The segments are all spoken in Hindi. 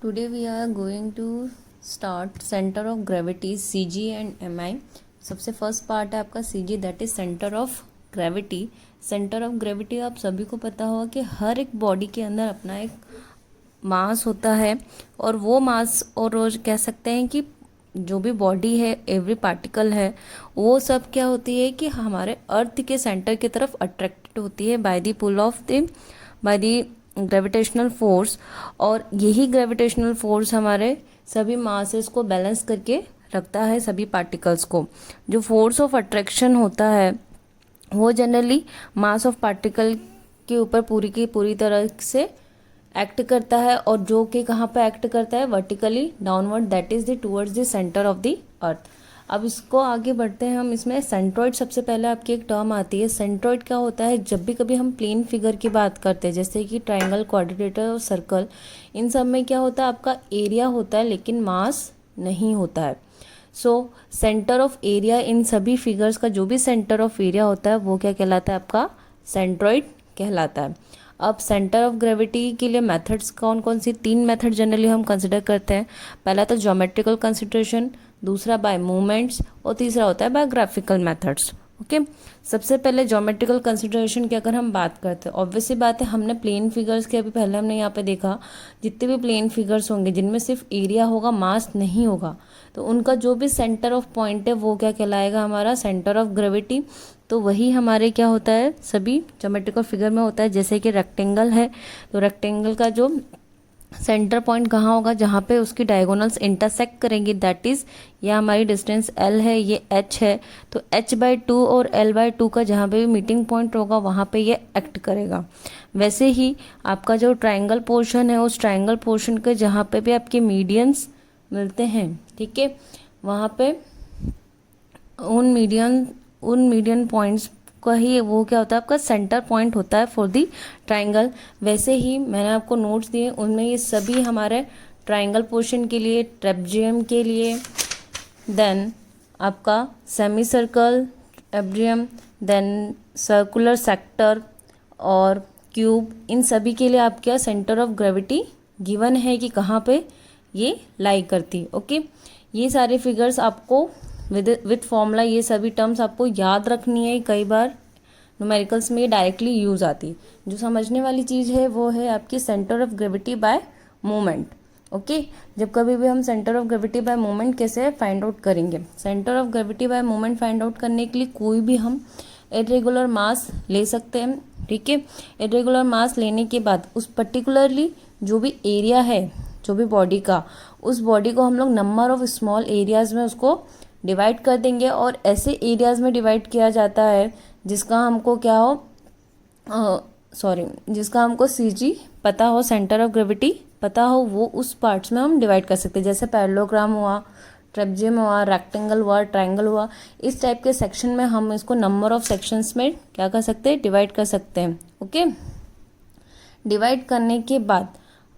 Today we are going to start center of gravity CG and MI. सबसे फर्स्ट पार्ट है आपका CG, that is centre of gravity. Centre of gravity आप सभी को पता होगा कि हर एक बॉडी के अंदर अपना एक मास होता है, और वो मास और रोज कह सकते हैं कि जो भी बॉडी है, एवरी पार्टिकल है, वो सब क्या होती है कि हमारे अर्थ के सेंटर की तरफ अट्रैक्टेड होती है by the pull of the by the gravitational force. और यही ग्रेविटेशनल फोर्स हमारे सभी मासेस को बैलेंस करके रखता है, सभी पार्टिकल्स को. जो फोर्स ऑफ अट्रैक्शन होता है वो जनरली मास ऑफ पार्टिकल के ऊपर पूरी की पूरी तरह से एक्ट करता है, और जो कि कहाँ पे एक्ट करता है, vertically downward, that is the towards the centre of the earth. अब इसको आगे बढ़ते हैं हम. इसमें सेंट्रॉइड सबसे पहले आपकी एक टर्म आती है. सेंट्रॉइड क्या होता है? जब भी कभी हम प्लेन फिगर की बात करते हैं, जैसे कि ट्राइंगल, क्वाड्रिलेटरल और सर्कल, इन सब में क्या होता है, आपका एरिया होता है लेकिन मास नहीं होता है. So centre of area in सभी फिगर्स का जो भी सेंटर ऑफ एरिया होता है वो क्या कहलाता है, आपका सेंट्रॉइड कहलाता है. अब सेंटर ऑफ ग्रेविटी के लिए मेथड्स कौन कौन सी? 3 मेथड जनरली हम कंसिडर करते हैं. पहला तो ज्योमेट्रिकल कंसिडरेशन, दूसरा बाय मूवमेंट्स, और तीसरा होता है बाय ग्राफिकल मेथड्स. ओके, सबसे पहले ज्योमेट्रिकल कंसिडरेशन की अगर हम बात करते हैं, ऑब्वियसली बात है, हमने प्लेन फिगर्स के अभी पहले हमने यहाँ पे देखा, जितने भी प्लेन फिगर्स होंगे जिनमें सिर्फ एरिया होगा, मास नहीं होगा, तो उनका जो भी सेंटर ऑफ पॉइंट है वो क्या कहलाएगा, हमारा सेंटर ऑफ ग्रेविटी. तो वही हमारे क्या होता है, सभी ज्योमेट्रिकल फिगर में होता है. जैसे कि रेक्टेंगल है, तो रेक्टेंगल का जो सेंटर पॉइंट कहाँ होगा, जहाँ पे उसकी डायगोनल्स इंटरसेक्ट करेंगी, दैट इज ये हमारी डिस्टेंस L है, ये H है, तो H/2 और L/2 का जहाँ पे भी मीटिंग पॉइंट होगा वहाँ पे ये एक्ट करेगा. वैसे ही आपका जो ट्राइंगल पोर्शन है, उस ट्राइंगल पोर्शन के जहाँ पे भी आपके मीडियंस मिलते हैं, ठीक है, वहाँ पे उन मीडियन पॉइंट्स का ही वो क्या होता है, आपका सेंटर पॉइंट होता है फॉर दी ट्राइंगल. वैसे ही मैंने आपको नोट्स दिए, उनमें ये सभी हमारे ट्राइंगल पोर्शन के लिए, ट्रेपजियम के लिए, देन आपका सेमी सर्कल, एब्रियम, देन सर्कुलर सेक्टर और क्यूब, इन सभी के लिए आपका सेंटर ऑफ ग्रेविटी गिवन है कि कहाँ पे ये लाई करती. ओके, ये सारे फिगर्स आपको विद फॉर्मूला, ये सभी टर्म्स आपको याद रखनी है. कई बार न्यूमेरिकल्स में डायरेक्टली यूज आती. जो समझने वाली चीज़ है वो है आपकी centre of gravity bye moment. Okay, जब कभी भी हम centre of gravity bye moment कैसे फाइंड आउट करेंगे, centre of gravity bye moment find out करने के लिए कोई भी हम इरेगुलर मास ले सकते हैं. ठीक है, इरेगुलर मास लेने के बाद उस पर्टिकुलरली जो भी एरिया है, जो भी बॉडी का, उस बॉडी को हम लोग नंबर ऑफ स्मॉल एरियाज में उसको डिवाइड कर देंगे, और ऐसे एरियाज में डिवाइड किया जाता है जिसका हमको क्या हो, जिसका हमको CG पता हो, सेंटर ऑफ ग्रेविटी पता हो, वो उस पार्ट्स में हम डिवाइड कर सकते हैं. जैसे पैरेललोग्राम हुआ, ट्रेपजियम हुआ, रेक्टेंगल हुआ, ट्रायंगल हुआ, इस टाइप के सेक्शन में हम इसको नंबर ऑफ सेक्शंस में क्या कर सकते हैं, डिवाइड कर सकते हैं. ओके, डिवाइड करने के बाद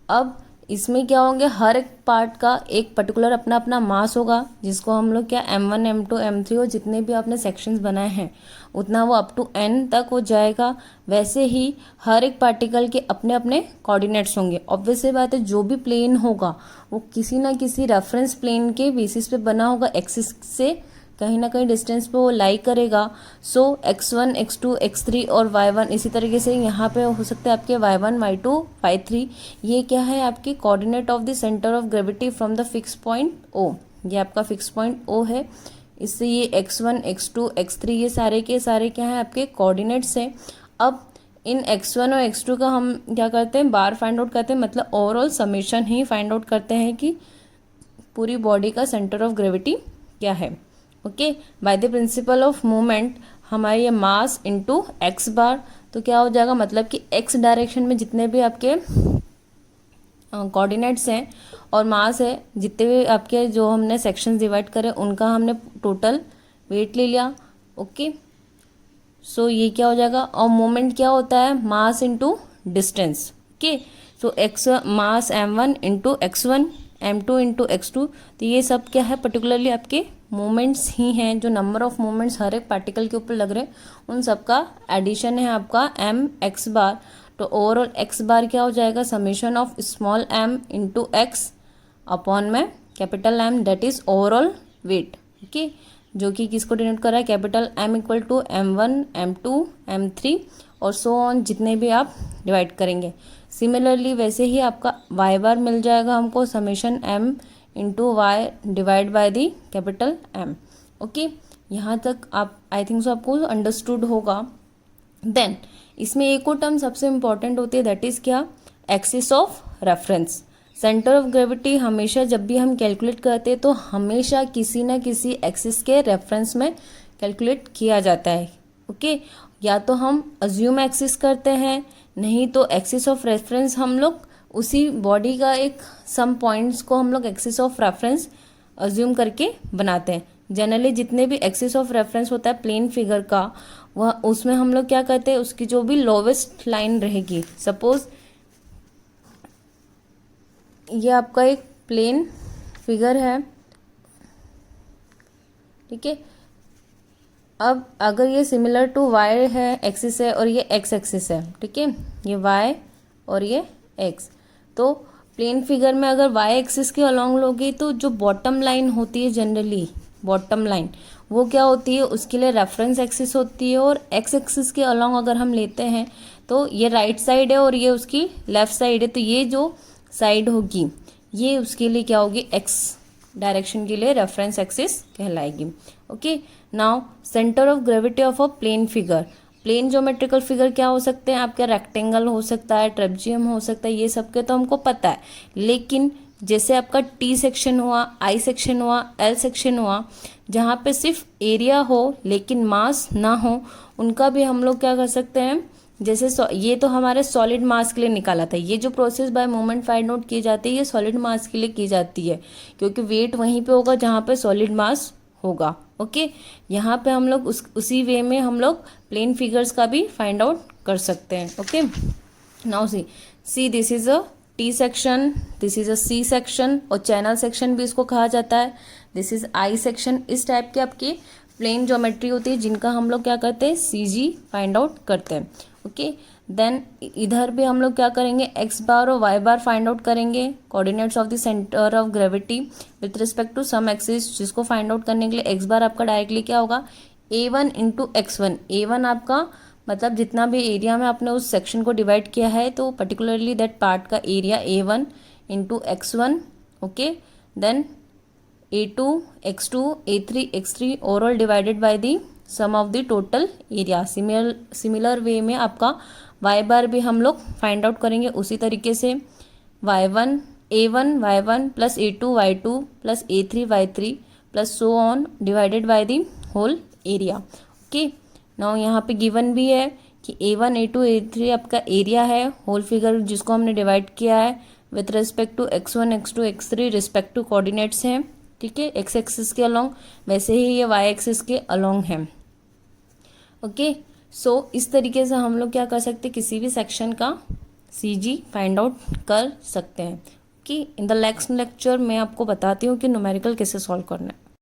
अब इसमें क्या होंगे, हर एक पार्ट का एक पर्टिकुलर अपना अपना मास होगा, जिसको हम लोग क्या M1, M2, M3 और जितने भी आपने सेक्शंस बनाए हैं उतना वो अप टू N तक हो जाएगा. वैसे ही हर एक पार्टिकल के अपने अपने कोऑर्डिनेट्स होंगे. ऑब्वियसली बात है, जो भी प्लेन होगा वो किसी ना किसी रेफरेंस प्लेन के बेसिस पे बना होगा, एक्सिस से कहीं ना कहीं डिस्टेंस पे वो लाई करेगा. सो x1, x2, x3 और y1, इसी तरीके से यहाँ पे हो सकते हैं आपके y1, y2, y3. ये क्या है, आपके coordinate of the centre of gravity from the fix point O. ये आपका फिक्स पॉइंट O है. इससे ये x1, x2, x3 ये सारे के सारे क्या है, आपके कोऑर्डिनेट्स हैं. अब इन x1 और x2 का हम क्या करते हैं, बार फाइंड आउट करते हैं, मतलब ओवरऑल समेशन ही फाइंड आउट करते हैं कि पूरी बॉडी का सेंटर ऑफ ग्रेविटी क्या है. Okay, by the principle of movement हमारी ये मास इनटू x बार, तो क्या हो जाएगा, मतलब कि x डायरेक्शन में जितने भी आपके कोऑर्डिनेट्स हैं और मास है, जितने भी आपके जो हमने सेक्शंस डिवाइड करे उनका हमने टोटल वेट ले लिया. ओके, सो ये क्या हो जाएगा, और मोमेंट क्या होता है, मास इनटू डिस्टेंस. ओके, सो x मास m1 into x1, m2 into x2, तो ये सब क्या है, पर्टिकुलरली आपके मोमेंट्स ही हैं. जो नंबर ऑफ मोमेंट्स हर एक पार्टिकल के ऊपर लग रहे हैं उन सब का एडिशन है आपका mx बार. तो ओवरऑल x बार क्या हो जाएगा, summation of small m into x upon में capital M that is overall weight, okay, जो कि किसको डिनोट कर रहा है, capital M equal to M1 M2 M3 और सो ऑन, जितने भी आप डिवाइड करेंगे। सिमिलरली वैसे ही आपका y बार मिल जाएगा हमको summation M into y divide by the capital M, okay. यहाँ तक आप आई थिंक सो आपको अंडरस्टूड होगा। देन इसमें एक और टर्म सबसे इम्पॉर्टेंट होती है, दैट इज़ क्या, axis of reference. Centre of gravity हमेशा जब भी हम कैलकुलेट करते हैं तो हमेशा किसी ना किसी एक्सिस के रेफरेंस में कैलकुलेट किया जाता है, ओके। या तो हम अज्यूम एक्सिस करते हैं, नहीं तो एक्सिस ऑफ रेफरेंस हम लोग उसी बॉडी का एक सम पॉइंट्स को हम लोग एक्सिस ऑफ रेफरेंस अज्यूम करके बनाते हैं। जनरली जितने भी एक्सिस ऑफ रेफरेंस होता है प्लेन फिगर का, वह उसमें हम लोग क्या करते हैं, उसकी जो भी लोवेस्ट लाइन रहेगी, सपोज ये आपका एक प्लेन फिगर है, ठीक है। अब अगर ये सिमिलर टू वाई है, एक्सिस है, और ये एक्स एक्सिस है, ठीक है, ये वाई और ये एक्स, तो प्लेन फिगर में अगर वाई एक्सिस के अलॉन्ग लोगे तो जो बॉटम लाइन होती है, जनरली बॉटम लाइन वो क्या होती है, उसके लिए रेफरेंस एक्सिस होती है। और एक्स एक्सिस के अलॉन्ग अगर हम लेते हैं तो ये राइट साइड है और ये उसकी लेफ्ट साइड है, तो ये जो साइड होगी ये उसके लिए क्या होगी, एक्स डायरेक्शन के लिए रेफरेंस एक्सिस कहलाएगी, okay. Now centre of gravity of a plane figure, plane geometrical figure क्या हो सकते हैं आपके, रेक्टेंगल हो सकता है, ट्रेपजियम हो सकता है, ये सब के तो हमको पता है। लेकिन जैसे आपका टी सेक्शन हुआ, आई सेक्शन हुआ, एल सेक्शन हुआ, जहाँ पे सिर्फ एरिया हो लेकिन मास ना हो, उनका भी हम लोग क्या कर सकते हैं, जैसे ये तो हमारे सॉलिड मास के लिए निकाला था। ये जो process by moment find out की जाती है ये सॉलिड मास के लिए की जाती है, क्योंकि वेट वहीं पे होगा जहाँ पे सॉलिड मास होगा, ओके। यहाँ पे हम लोग उसी वे में हम लोग प्लेन फिगर्स का भी फाइंड आउट कर सकते हैं, okay. Now see this is a T section, this is a C section, और चैनल सेक्शन भी इसको कहा जाता है। This is I section. इस टाइप के आपकी प्लेन ज्योमेट्री होती है जिनका हम लोग क्या करते हैं, सीजी फाइंड आउट करते हैं, ओके। देन इधर भी हम लोग क्या करेंगे, एक्स बार और वाई बार फाइंड आउट करेंगे, coordinates of the centre of gravity with respect to some axis, जिसको फाइंड आउट करने के लिए एक्स बार आपका डायरेक्टली क्या होगा, a1 इंटू x1। a1 आपका मतलब जितना भी एरिया में आपने उस सेक्शन को डिवाइड किया है, तो पर्टिकुलरली दैट पार्ट का area a1 into x1, okay. Then a2 x2 a3 x3 overall divided by the sum of the total area. Similar way में आपका y बार भी हम लोग फाइंड आउट करेंगे उसी तरीके से, y1 a1 y1 plus a2 y2 plus a3 y3 plus so on divided by the whole area, okay. Now यहाँ पे गिवन भी है कि a1 a2 a3 आपका एरिया है, होल फिगर जिसको हमने डिवाइड किया है with respect to x1 x2 x3 respect to coordinates हैं, ठीक है, एक्स एक्सिस के अलोंग, वैसे ही ये वाई एक्सिस के अलोंग है, ओके। सो इस तरीके से हम लोग क्या कर सकते हैं, किसी भी सेक्शन का सीजी फाइंड आउट कर सकते हैं, कि इन द नेक्स्ट लेक्चर मैं आपको बताती हूँ कि न्यूमेरिकल कैसे सॉल्व करना है।